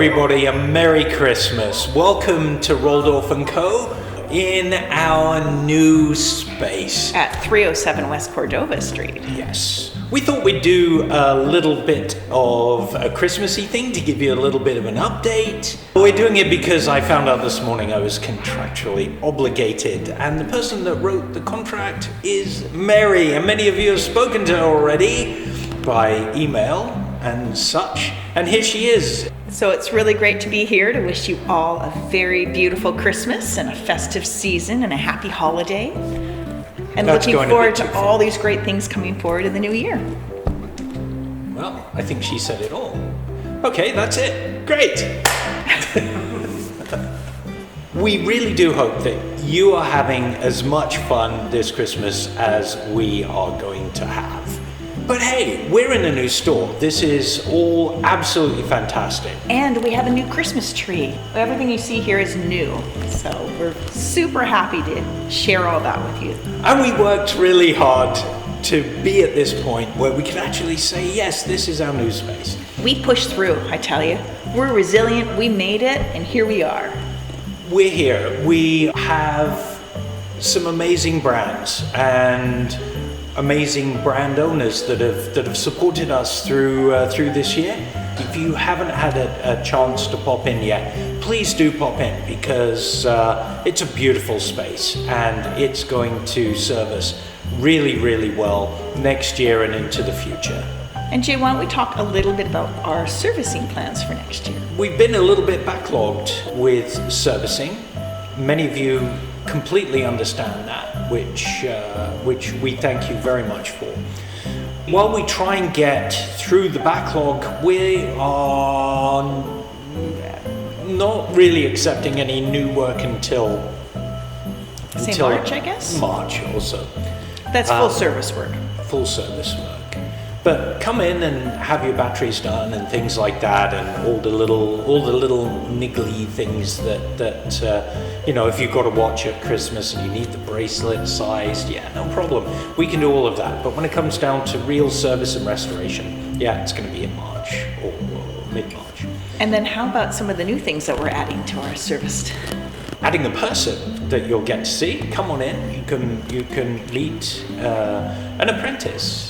everybody, a Merry Christmas. Welcome to Roldorf Co in our new space. At 307 West Cordova Street. Yes. We thought we'd do a little bit of a Christmassy thing to give you a little bit of an update. We're doing it because I found out this morning I was contractually obligated, and the person that wrote the contract is Mary, and many of you have spoken to her already by email and such, and here she is. So it's really great to be here to wish you all a very beautiful Christmas and a festive season and a happy holiday. And That's looking forward to fun. all these great things coming forward in the new year. Well, I think she said it all. Okay, that's it. Great. We really do hope that you are having as much fun this Christmas as we are going to have. But hey, we're in a new store. This is all absolutely fantastic. And we have a new Christmas tree. Everything you see here is new. So we're super happy to share all that with you. And we worked really hard to be at this point where we could actually say, yes, this is our new space. We pushed through, I tell you. We're resilient, we made it, and here we are. We're here. We have some amazing brands and amazing brand owners that have supported us through this year. If you haven't had a chance to pop in yet, please do pop in, because it's a beautiful space and it's going to serve us really, really well next year and into the future. And Jay, why don't we talk a little bit about our servicing plans for next year? We've been a little bit backlogged with servicing. Many of you completely understand that, which we thank you very much for. While we try and get through the backlog, we are not really accepting any new work until March, I guess? March or so. That's full service work. Full service work. But come in and have your batteries done and things like that, and all the little niggly things that if you've got a watch at Christmas and you need the bracelet sized, no problem. We can do all of that. But when it comes down to real service and restoration, it's going to be in March or mid-March. And then how about some of the new things that we're adding to our service? Adding a person that you'll get to see. Come on in. You can meet an apprentice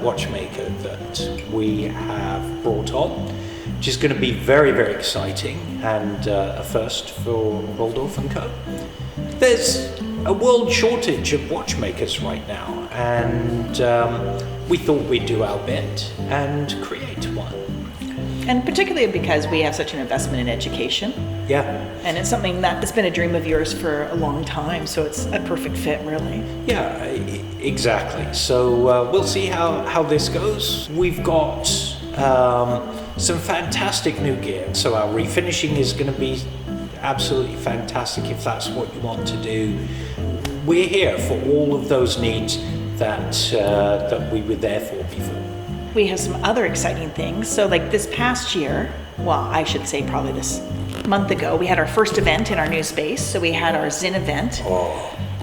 watchmaker that we have brought on, which is going to be very, very exciting and a first for Roldorf Co. There's a world shortage of watchmakers right now, and we thought we'd do our bit and create one. And particularly because we have such an investment in education. Yeah. And it's something that's been a dream of yours for a long time, so it's a perfect fit, really. Yeah, exactly. So we'll see how this goes. We've got some fantastic new gear. So our refinishing is going to be absolutely fantastic if that's what you want to do. We're here for all of those needs that we were there for before. We have some other exciting things. So like this past year, well, I should say probably this month ago, we had our first event in our new space. So we had our Zin event.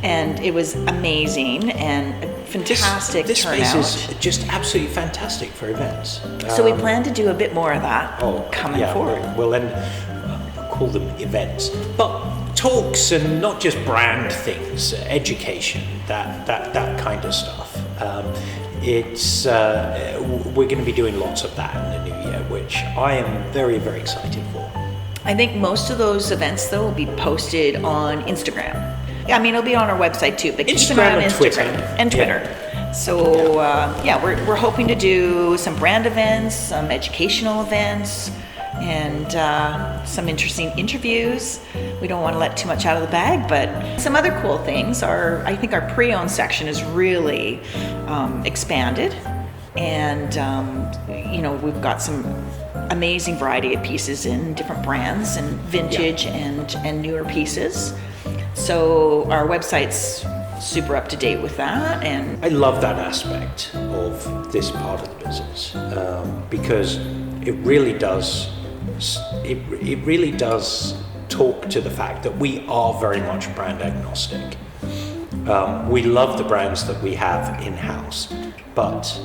And it was amazing and a fantastic this turnout. This space is just absolutely fantastic for events. So we plan to do a bit more of that coming forward. We'll then call them events, but talks and not just brand things, education, that kind of stuff. We're going to be doing lots of that in the new year, which I am very, very excited for. I think most of those events, though, will be posted on Instagram. I mean, it'll be on our website too, but Instagram and Twitter. And Twitter. Yeah. So, we're hoping to do some brand events, some educational events, and some interesting interviews. We don't want to let too much out of the bag, but some other cool things are, I think our pre-owned section is really expanded, and we've got some amazing variety of pieces in different brands and vintage and newer pieces. So our website's super up to date with that, and I love that aspect of this part of the business because it really does talk to the fact that we are very much brand agnostic. We love the brands that we have in-house, but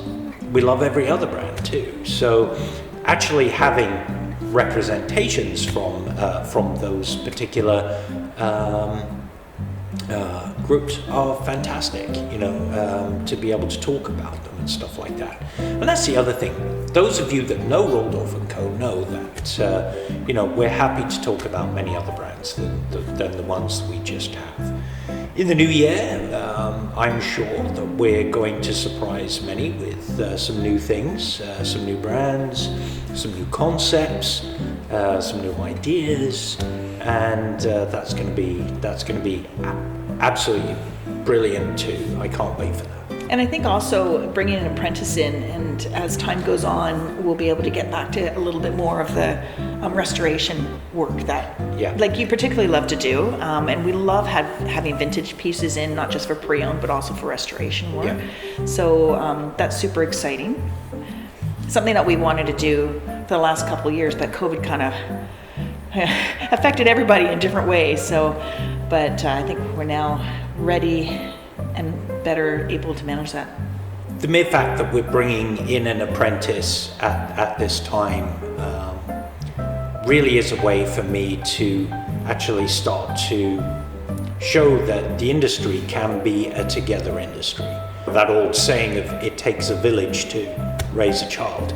we love every other brand too. So actually having representations from those particular groups are fantastic, to be able to talk about them and stuff like that. And that's the other thing. Those of you that know Roldorf Co know that, we're happy to talk about many other brands than the ones we just have. In the new year, I'm sure that we're going to surprise many with some new things, some new brands, some new concepts, some new ideas, and that's going to be absolutely brilliant too. I can't wait for that. And I think also bringing an apprentice in, and as time goes on, we'll be able to get back to a little bit more of the restoration work that, like you particularly love to do. And we love having vintage pieces in, not just for pre-owned, but also for restoration work. Yeah. So that's super exciting. Something that we wanted to do for the last couple of years, but COVID kind of affected everybody in different ways. But I think we're now ready and better able to manage that. The mere fact that we're bringing in an apprentice at this time really is a way for me to actually start to show that the industry can be a together industry. That old saying of it takes a village to raise a child.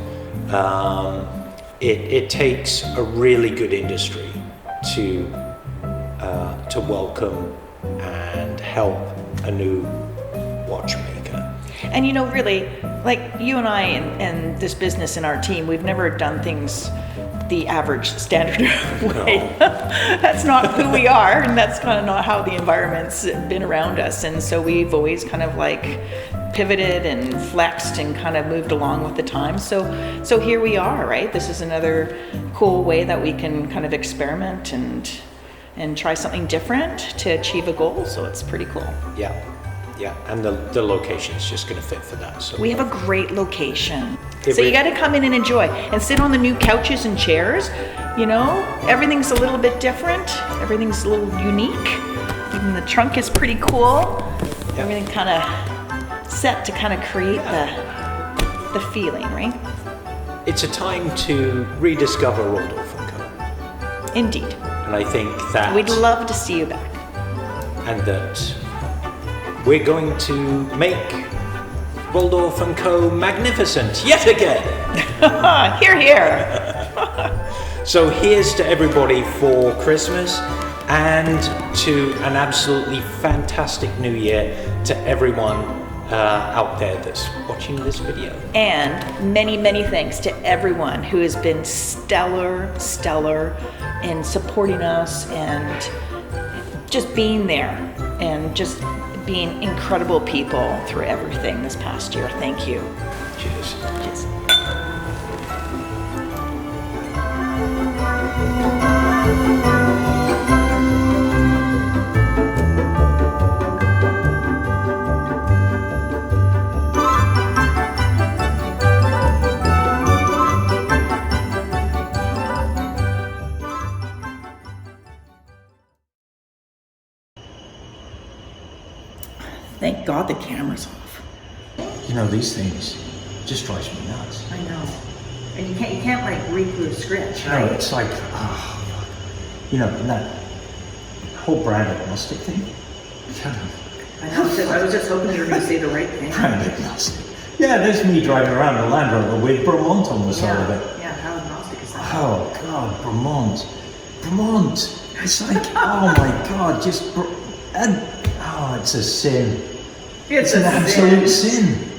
It takes a really good industry to welcome and help a new watchmaker. And really, like you and I and this business and our team, we've never done things the average standard way. No. That's not who we are, and that's kind of not how the environment's been around us. And so we've always kind of like pivoted and flexed and kind of moved along with the times. So here we are, right? This is another cool way that we can kind of experiment and try something different to achieve a goal. So it's pretty cool. Yeah, and the location's just going to fit for that. So we have a great location. So you got to come in and enjoy and sit on the new couches and chairs. Everything's a little bit different. Everything's a little unique. Even the trunk is pretty cool. Yeah. Everything kind of set to kind of create the feeling, right? It's a time to rediscover Roldorf Co. Indeed. And I think that we'd love to see you back. And that we're going to make Roldorf Co magnificent yet again. Hear, hear. So here's to everybody for Christmas and to an absolutely fantastic new year to everyone out there that's watching this video. And many, many thanks to everyone who has been stellar in supporting us and just being there and just being incredible people through everything this past year. Thank you. Cheers. Cheers. Thank God the camera's off. These things just drives me nuts. I know. And you can't like read through a script, right? No, it's like, that whole brand agnostic thing. I know, I was just hoping you were going to say the right thing. Brand agnostic. Yeah, there's me driving around a Land Rover with Vermont on the side of it. Yeah, how agnostic is that? Oh God, Vermont. It's like, oh my God, it's a sin. It's an absolute sin.